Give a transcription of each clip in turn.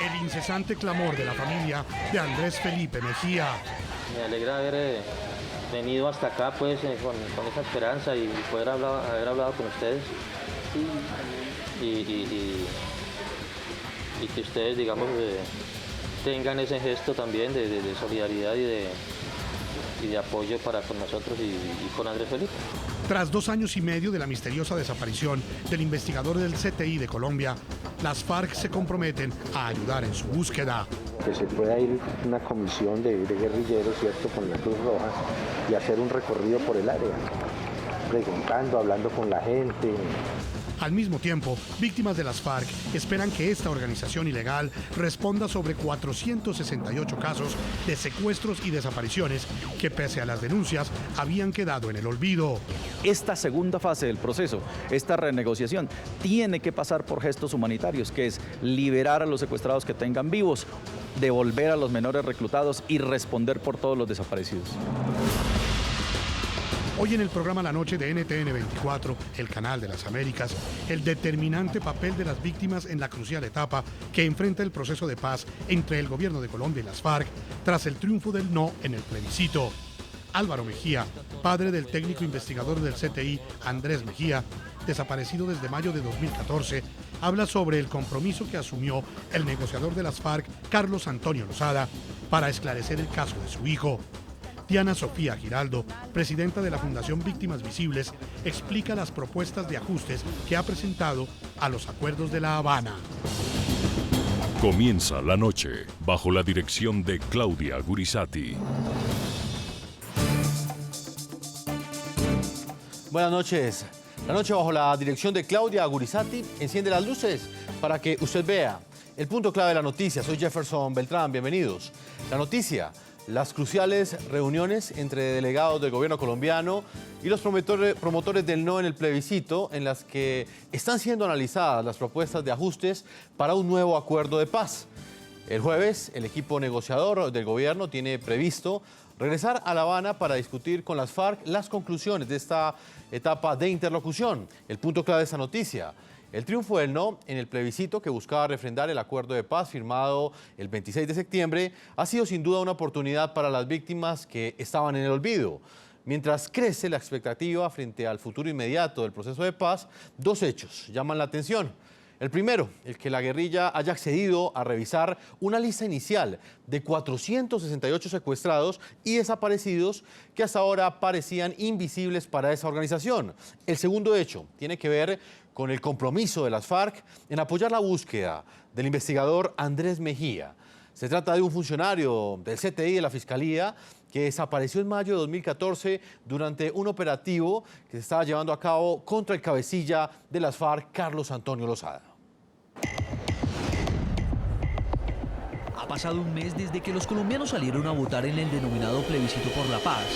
el incesante clamor de la familia de Andrés Felipe Mejía. Me alegra haber venido hasta acá pues con esa esperanza y poder haber hablado con ustedes y que ustedes, digamos, tengan ese gesto también de solidaridad y de apoyo para con nosotros y con Andrés Felipe. Tras 2 años y medio de la misteriosa desaparición del investigador del CTI de Colombia, las FARC se comprometen a ayudar en su búsqueda. Que se pueda ir una comisión de guerrilleros, ¿cierto?, con la Cruz Roja y hacer un recorrido por el área, preguntando, hablando con la gente. Al mismo tiempo, víctimas de las FARC esperan que esta organización ilegal responda sobre 468 casos de secuestros y desapariciones que, pese a las denuncias, habían quedado en el olvido. Esta segunda fase del proceso, esta renegociación, tiene que pasar por gestos humanitarios, que es liberar a los secuestrados que tengan vivos, devolver a los menores reclutados y responder por todos los desaparecidos. Hoy en el programa La Noche de NTN 24, el canal de las Américas, el determinante papel de las víctimas en la crucial etapa que enfrenta el proceso de paz entre el gobierno de Colombia y las FARC tras el triunfo del no en el plebiscito. Álvaro Mejía, padre del técnico investigador del CTI, Andrés Mejía, desaparecido desde mayo de 2014, habla sobre el compromiso que asumió el negociador de las FARC, Carlos Antonio Lozada, para esclarecer el caso de su hijo. Diana Sofía Giraldo, presidenta de la Fundación Víctimas Visibles, explica las propuestas de ajustes que ha presentado a los acuerdos de La Habana. Comienza la noche bajo la dirección de Claudia Gurizati. Buenas noches. La noche bajo la dirección de Claudia Gurizati enciende las luces para que usted vea el punto clave de la noticia. Soy Jefferson Beltrán, bienvenidos. La noticia: las cruciales reuniones entre delegados del gobierno colombiano y los promotores del no en el plebiscito, en las que están siendo analizadas las propuestas de ajustes para un nuevo acuerdo de paz. El jueves, el equipo negociador del gobierno tiene previsto regresar a La Habana para discutir con las FARC las conclusiones de esta etapa de interlocución. El punto clave de esta noticia: el triunfo del no en el plebiscito que buscaba refrendar el acuerdo de paz firmado el 26 de septiembre ha sido sin duda una oportunidad para las víctimas que estaban en el olvido. Mientras crece la expectativa frente al futuro inmediato del proceso de paz, 2 hechos llaman la atención. El primero, el que la guerrilla haya accedido a revisar una lista inicial de 468 secuestrados y desaparecidos que hasta ahora parecían invisibles para esa organización. El segundo hecho tiene que ver con el compromiso de las FARC en apoyar la búsqueda del investigador Andrés Mejía. Se trata de un funcionario del CTI de la Fiscalía que desapareció en mayo de 2014 durante un operativo que se estaba llevando a cabo contra el cabecilla de las FARC, Carlos Antonio Lozada. Ha pasado un mes desde que los colombianos salieron a votar en el denominado plebiscito por la paz.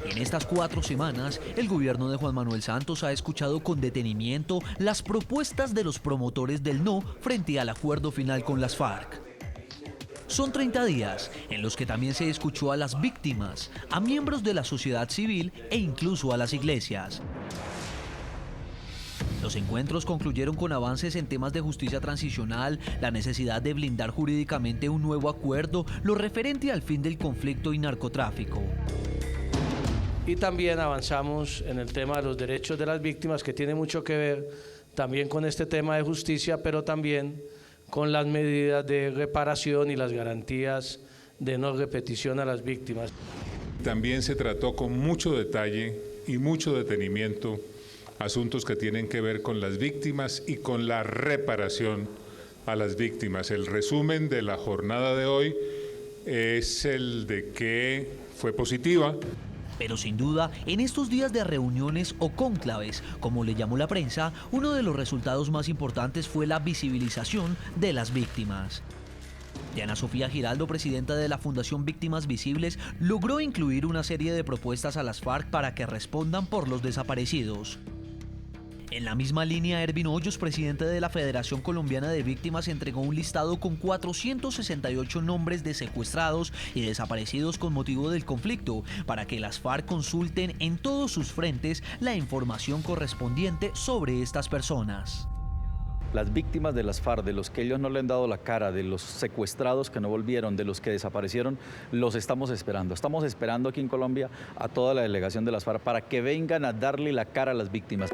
En estas 4 semanas, el gobierno de Juan Manuel Santos ha escuchado con detenimiento las propuestas de los promotores del no frente al acuerdo final con las FARC. Son 30 días en los que también se escuchó a las víctimas, a miembros de la sociedad civil e incluso a las iglesias. Los encuentros concluyeron con avances en temas de justicia transicional, la necesidad de blindar jurídicamente un nuevo acuerdo, lo referente al fin del conflicto y narcotráfico. Y también avanzamos en el tema de los derechos de las víctimas, que tiene mucho que ver también con este tema de justicia, pero también con las medidas de reparación y las garantías de no repetición a las víctimas. También se trató con mucho detalle y mucho detenimiento asuntos que tienen que ver con las víctimas y con la reparación a las víctimas. El resumen de la jornada de hoy es el de que fue positiva. Pero sin duda, en estos días de reuniones o cónclaves, como le llamó la prensa, uno de los resultados más importantes fue la visibilización de las víctimas. Diana Sofía Giraldo, presidenta de la Fundación Víctimas Visibles, logró incluir una serie de propuestas a las FARC para que respondan por los desaparecidos. En la misma línea, Ervin Hoyos, presidente de la Federación Colombiana de Víctimas, entregó un listado con 468 nombres de secuestrados y desaparecidos con motivo del conflicto, para que las FARC consulten en todos sus frentes la información correspondiente sobre estas personas. Las víctimas de las FARC, de los que ellos no le han dado la cara, de los secuestrados que no volvieron, de los que desaparecieron, los estamos esperando. Estamos esperando aquí en Colombia a toda la delegación de las FARC para que vengan a darle la cara a las víctimas.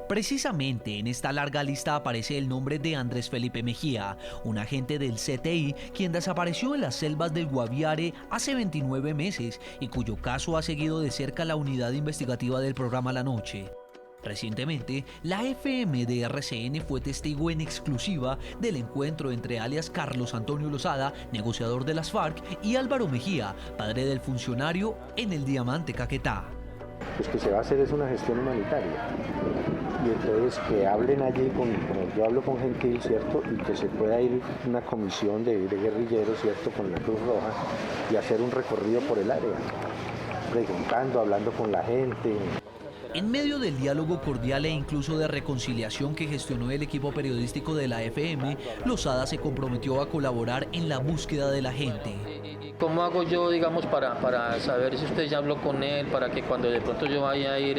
Precisamente en esta larga lista aparece el nombre de Andrés Felipe Mejía, un agente del CTI quien desapareció en las selvas del Guaviare hace 29 meses y cuyo caso ha seguido de cerca la unidad investigativa del programa La Noche. Recientemente, la FM de RCN fue testigo en exclusiva del encuentro entre alias Carlos Antonio Lozada, negociador de las FARC, y Álvaro Mejía, padre del funcionario en el Diamante Caquetá. Pues que se va a hacer es una gestión humanitaria. Y entonces que hablen allí, como yo hablo con Gentil, ¿cierto? Y que se pueda ir una comisión de guerrilleros, ¿cierto? Con la Cruz Roja y hacer un recorrido por el área, preguntando, hablando con la gente. En medio del diálogo cordial e incluso de reconciliación que gestionó el equipo periodístico de la FM, Lozada se comprometió a colaborar en la búsqueda de la gente. ¿Cómo hago yo, digamos, para saber si usted ya habló con él, para que cuando de pronto yo vaya a ir...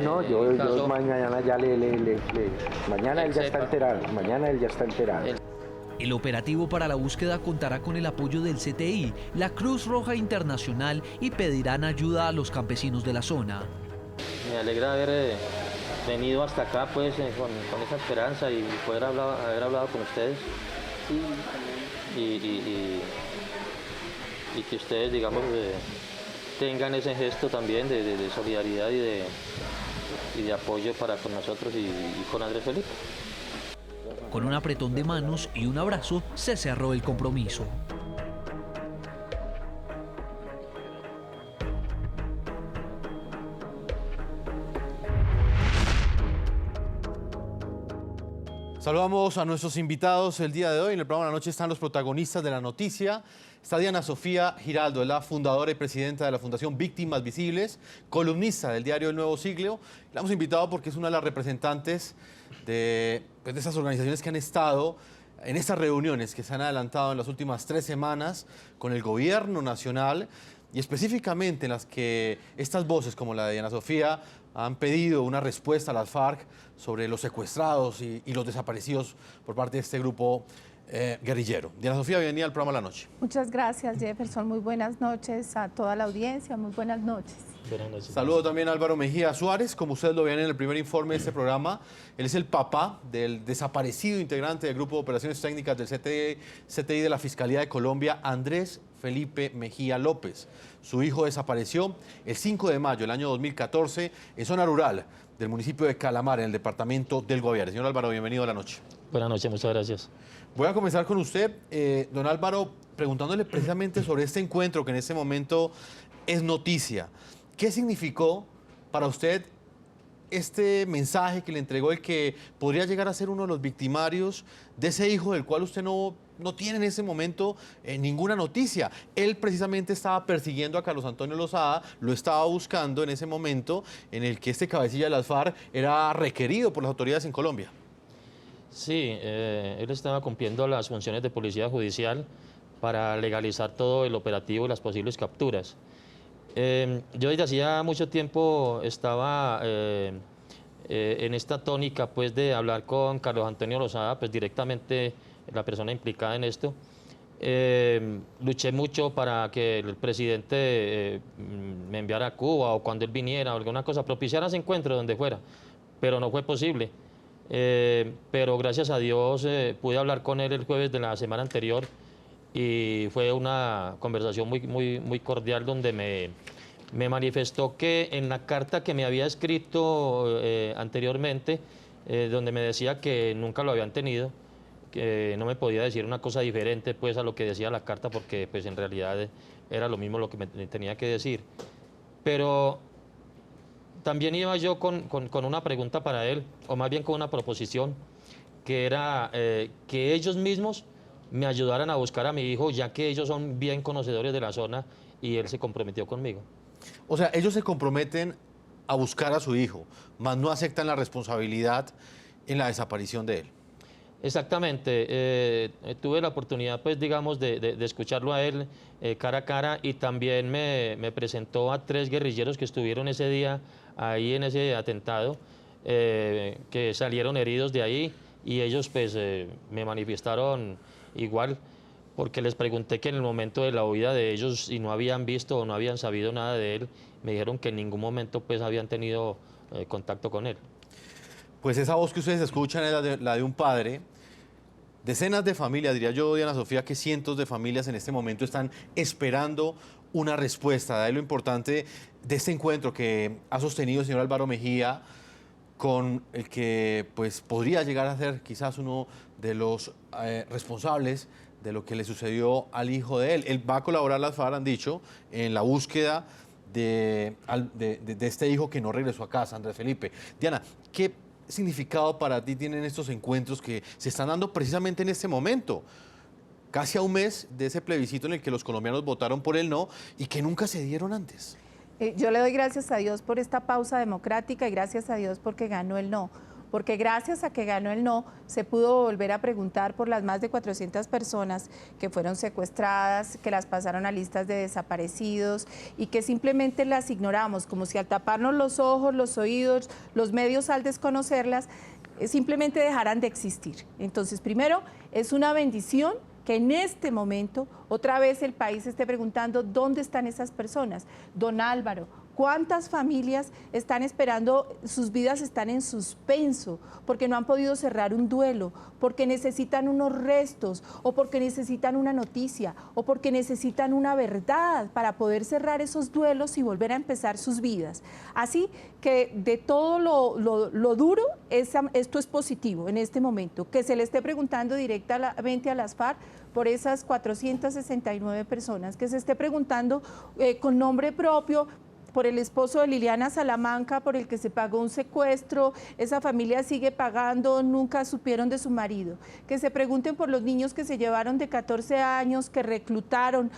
no, yo mañana ya mañana él ya está enterado, El operativo para la búsqueda contará con el apoyo del CTI, la Cruz Roja Internacional y pedirán ayuda a los campesinos de la zona. Me alegra haber venido hasta acá pues con esa esperanza y poder haber hablado con ustedes y que ustedes, digamos, tengan ese gesto también de solidaridad y de apoyo para con nosotros y con Andrés Felipe. Con un apretón de manos y un abrazo se cerró el compromiso. Saludamos a nuestros invitados el día de hoy. En el programa de la noche están los protagonistas de la noticia. Está Diana Sofía Giraldo, es la fundadora y presidenta de la Fundación Víctimas Visibles, columnista del diario El Nuevo Siglo. La hemos invitado porque es una de las representantes de esas organizaciones que han estado en estas reuniones que se han adelantado en las últimas 3 semanas con el gobierno nacional y específicamente en las que estas voces, como la de Diana Sofía, han pedido una respuesta a las FARC sobre los secuestrados y los desaparecidos por parte de este grupo guerrillero. Diana Sofía, bienvenida al programa La Noche. Muchas gracias, Jefferson. Muy buenas noches a toda la audiencia. Muy buenas noches. Buenas noches. Saludo también a Álvaro Mejía Suárez. Como ustedes lo ven en el primer informe de este programa, él es el papá del desaparecido integrante del Grupo de Operaciones Técnicas del CTI de la Fiscalía de Colombia, Andrés Felipe Mejía López. Su hijo desapareció el 5 de mayo del año 2014 en zona rural del municipio de Calamar, en el departamento del Guaviare. Señor Álvaro, bienvenido a La Noche. Buenas noches, muchas gracias. Voy a comenzar con usted, don Álvaro, preguntándole precisamente sobre este encuentro que en este momento es noticia. ¿Qué significó para usted este mensaje que le entregó el que podría llegar a ser uno de los victimarios de ese hijo del cual usted no tiene en ese momento ninguna noticia? Él precisamente estaba persiguiendo a Carlos Antonio Lozada, lo estaba buscando en ese momento en el que este cabecilla de las FARC era requerido por las autoridades en Colombia. Sí, él estaba cumpliendo las funciones de policía judicial para legalizar todo el operativo y las posibles capturas. Yo desde hacía mucho tiempo estaba en esta tónica pues, de hablar con Carlos Antonio Lozada, pues directamente la persona implicada en esto. Luché mucho para que el presidente me enviara a Cuba o cuando él viniera o alguna cosa, propiciara ese encuentro donde fuera, pero no fue posible. Pero gracias a Dios pude hablar con él el jueves de la semana anterior y fue una conversación muy cordial donde me manifestó que en la carta que me había escrito anteriormente, donde me decía que nunca lo habían tenido, que no me podía decir una cosa diferente pues, a lo que decía la carta porque pues, en realidad era lo mismo lo que me tenía que decir. Pero también iba yo con una pregunta para él, o más bien con una proposición, que era que ellos mismos me ayudaran a buscar a mi hijo, ya que ellos son bien conocedores de la zona y él se comprometió conmigo. O sea, ellos se comprometen a buscar a su hijo, mas no aceptan la responsabilidad en la desaparición de él. Exactamente, tuve la oportunidad, pues, digamos, de escucharlo a él cara a cara y también me presentó a 3 guerrilleros que estuvieron ese día ahí en ese atentado. que salieron heridos de ahí y ellos pues me manifestaron igual porque les pregunté que en el momento de la huida de ellos si no habían visto o no habían sabido nada de él, me dijeron que en ningún momento pues habían tenido contacto con él. Pues esa voz que ustedes escuchan es la de un padre. Decenas de familias, diría yo, Diana Sofía, que cientos de familias en este momento están esperando una respuesta. De ahí lo importante de este encuentro que ha sostenido el señor Álvaro Mejía con el que pues, podría llegar a ser quizás uno de los responsables de lo que le sucedió al hijo de él. Él va a colaborar, las FARC han dicho, en la búsqueda de este hijo que no regresó a casa, Andrés Felipe. Diana, ¿qué significado para ti tienen estos encuentros que se están dando precisamente en este momento? Casi a un mes de ese plebiscito en el que los colombianos votaron por el no y que nunca se dieron antes. Yo le doy gracias a Dios por esta pausa democrática y gracias a Dios porque ganó el no. Porque gracias a que ganó el no, se pudo volver a preguntar por las más de 400 personas que fueron secuestradas, que las pasaron a listas de desaparecidos y que simplemente las ignoramos, como si al taparnos los ojos, los oídos, los medios al desconocerlas, simplemente dejaran de existir. Entonces, primero, es una bendición que en este momento otra vez el país esté preguntando dónde están esas personas. Don Álvaro, ¿cuántas familias están esperando, sus vidas están en suspenso porque no han podido cerrar un duelo, porque necesitan unos restos o porque necesitan una noticia o porque necesitan una verdad para poder cerrar esos duelos y volver a empezar sus vidas? Así que de todo lo duro, esto es positivo en este momento, que se le esté preguntando directamente a las FARC por esas 469 personas, que se esté preguntando con nombre propio por el esposo de Liliana Salamanca, por el que se pagó un secuestro, esa familia sigue pagando, nunca supieron de su marido. Que se pregunten por los niños que se llevaron de 14 años, que reclutaron,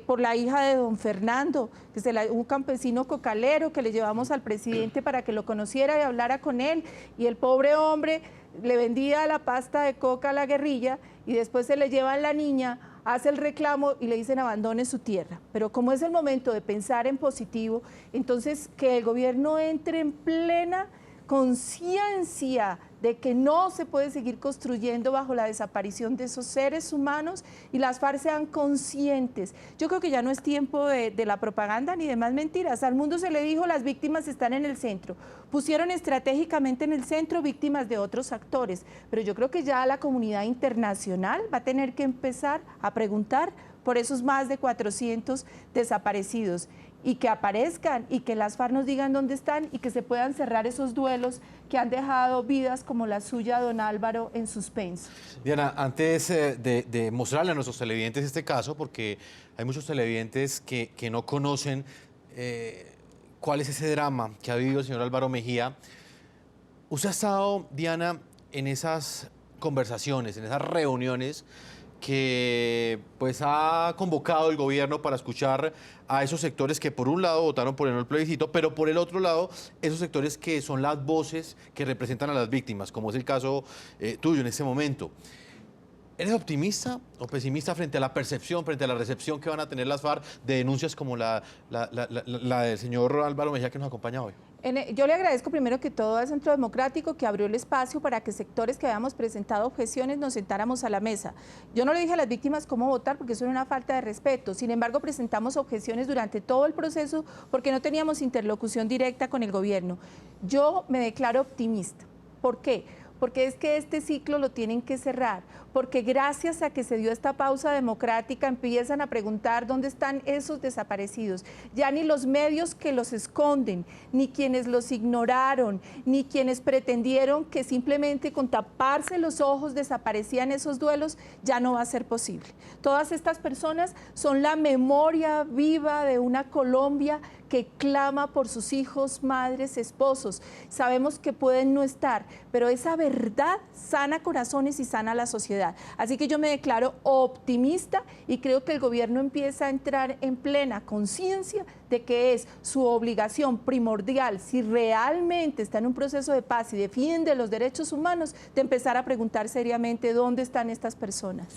por la hija de don Fernando, que un campesino cocalero que le llevamos al presidente para que lo conociera y hablara con él, y el pobre hombre le vendía la pasta de coca a la guerrilla y después se le llevan la niña, hace el reclamo y le dicen abandone su tierra. Pero como es el momento de pensar en positivo, entonces que el gobierno entre en plena conciencia de que no se puede seguir construyendo bajo la desaparición de esos seres humanos y las FARC sean conscientes. Yo creo que ya no es tiempo de la propaganda ni de más mentiras. Al mundo se le dijo las víctimas están en el centro. Pusieron estratégicamente en el centro víctimas de otros actores, pero yo creo que ya la comunidad internacional va a tener que empezar a preguntar por esos más de 400 desaparecidos y que aparezcan y que las FARC nos digan dónde están y que se puedan cerrar esos duelos que han dejado vidas como la suya, don Álvaro, en suspenso. Diana, antes de mostrarle a nuestros televidentes este caso, porque hay muchos televidentes que no conocen cuál es ese drama que ha vivido el señor Álvaro Mejía, usted ha estado, Diana, en esas conversaciones, en esas reuniones que pues ha convocado el gobierno para escuchar a esos sectores que por un lado votaron por el plebiscito, pero por el otro lado esos sectores que son las voces que representan a las víctimas, como es el caso tuyo en este momento. ¿Eres optimista o pesimista frente a la percepción, frente a la recepción que van a tener las FARC de denuncias como la del señor Álvaro Mejía que nos acompaña hoy? Yo le agradezco primero que todo al Centro Democrático que abrió el espacio para que sectores que habíamos presentado objeciones nos sentáramos a la mesa. Yo no le dije a las víctimas cómo votar porque eso era una falta de respeto. Sin embargo, presentamos objeciones durante todo el proceso porque no teníamos interlocución directa con el gobierno. Yo me declaro optimista. ¿Por qué? Porque es que este ciclo lo tienen que cerrar, porque gracias a que se dio esta pausa democrática empiezan a preguntar dónde están esos desaparecidos. Ya ni los medios que los esconden, ni quienes los ignoraron, ni quienes pretendieron que simplemente con taparse los ojos desaparecían esos duelos, ya no va a ser posible. Todas estas personas son la memoria viva de una Colombia que clama por sus hijos, madres, esposos. Sabemos que pueden no estar, pero esa verdad sana corazones y sana la sociedad. Así que yo me declaro optimista y creo que el gobierno empieza a entrar en plena conciencia de que es su obligación primordial, si realmente está en un proceso de paz y defiende los derechos humanos, de empezar a preguntar seriamente dónde están estas personas.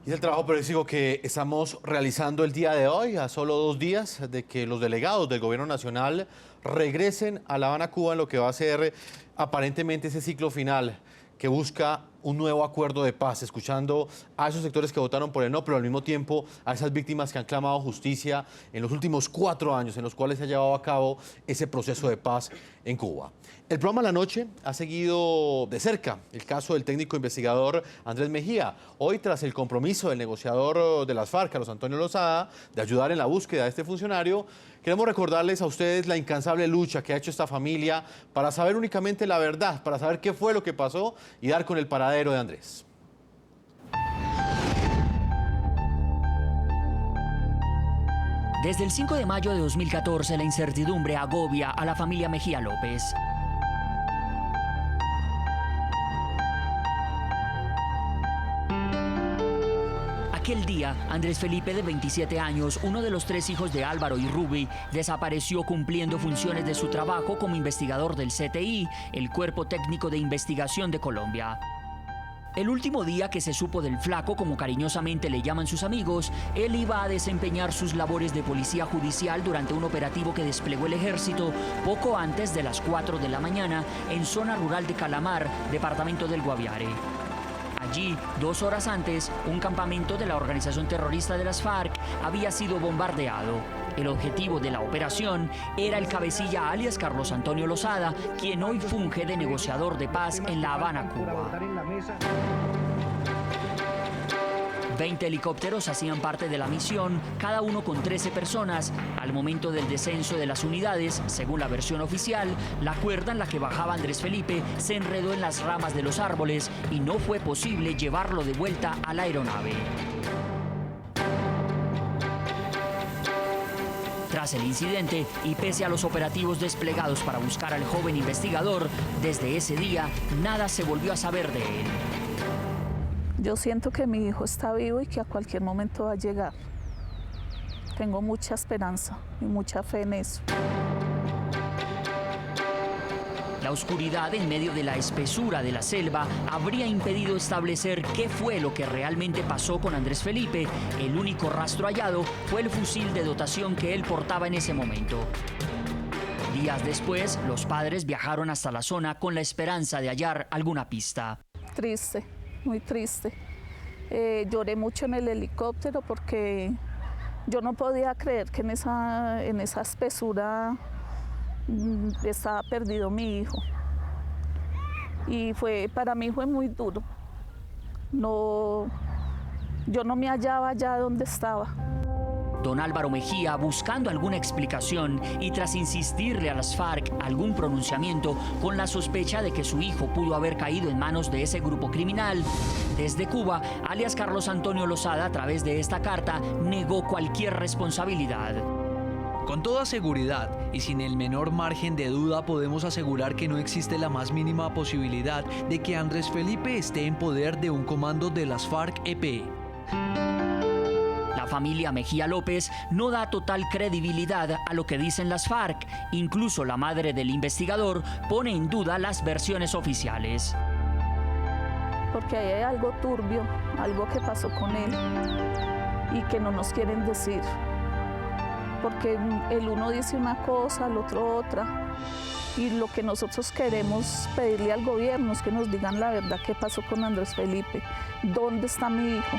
Y es el trabajo periodístico que estamos realizando el día de hoy, a solo 2 días de que los delegados del Gobierno Nacional regresen a La Habana, Cuba, en lo que va a ser aparentemente ese ciclo final que busca un nuevo acuerdo de paz, escuchando a esos sectores que votaron por el no, pero al mismo tiempo a esas víctimas que han clamado justicia en los últimos 4 años en los cuales se ha llevado a cabo ese proceso de paz en Cuba. El programa La Noche ha seguido de cerca el caso del técnico investigador Andrés Mejía. Hoy, tras el compromiso del negociador de las FARC, Carlos Antonio Lozada, de ayudar en la búsqueda de este funcionario, queremos recordarles a ustedes la incansable lucha que ha hecho esta familia para saber únicamente la verdad, para saber qué fue lo que pasó y dar con el paradero de Andrés. Desde el 5 de mayo de 2014, la incertidumbre agobia a la familia Mejía López. Aquel día, Andrés Felipe, de 27 años, uno de los 3 hijos de Álvaro y Ruby, desapareció cumpliendo funciones de su trabajo como investigador del CTI, el Cuerpo Técnico de Investigación de Colombia. El último día que se supo del flaco, como cariñosamente le llaman sus amigos, él iba a desempeñar sus labores de policía judicial durante un operativo que desplegó el ejército poco antes de las 4 de la mañana en zona rural de Calamar, departamento del Guaviare. Allí, 2 horas antes, un campamento de la organización terrorista de las FARC había sido bombardeado. El objetivo de la operación era el cabecilla alias Carlos Antonio Lozada, quien hoy funge de negociador de paz en La Habana, Cuba. 20 helicópteros hacían parte de la misión, cada uno con 13 personas. Al momento del descenso de las unidades, según la versión oficial, la cuerda en la que bajaba Andrés Felipe se enredó en las ramas de los árboles y no fue posible llevarlo de vuelta a la aeronave. Tras el incidente, y pese a los operativos desplegados para buscar al joven investigador, desde ese día nada se volvió a saber de él. Yo siento que mi hijo está vivo y que a cualquier momento va a llegar. Tengo mucha esperanza y mucha fe en eso. La oscuridad en medio de la espesura de la selva habría impedido establecer qué fue lo que realmente pasó con Andrés Felipe. El único rastro hallado fue el fusil de dotación que él portaba en ese momento. Días después, los padres viajaron hasta la zona con la esperanza de hallar alguna pista. Triste, muy triste. Lloré mucho en el helicóptero porque yo no podía creer que en esa espesura estaba perdido mi hijo. Y para mí fue muy duro. Yo no me hallaba allá donde estaba. Don Álvaro Mejía, buscando alguna explicación y tras insistirle a las FARC algún pronunciamiento con la sospecha de que su hijo pudo haber caído en manos de ese grupo criminal, desde Cuba, alias Carlos Antonio Lozada, a través de esta carta, negó cualquier responsabilidad. Con toda seguridad y sin el menor margen de duda podemos asegurar que no existe la más mínima posibilidad de que Andrés Felipe esté en poder de un comando de las FARC-EP. La familia Mejía López no da total credibilidad a lo que dicen las FARC. Incluso la madre del investigador pone en duda las versiones oficiales. Porque ahí hay algo turbio, algo que pasó con él y que no nos quieren decir. Porque el uno dice una cosa, el otro otra. Y lo que nosotros queremos pedirle al gobierno es que nos digan la verdad qué pasó con Andrés Felipe. ¿Dónde está mi hijo?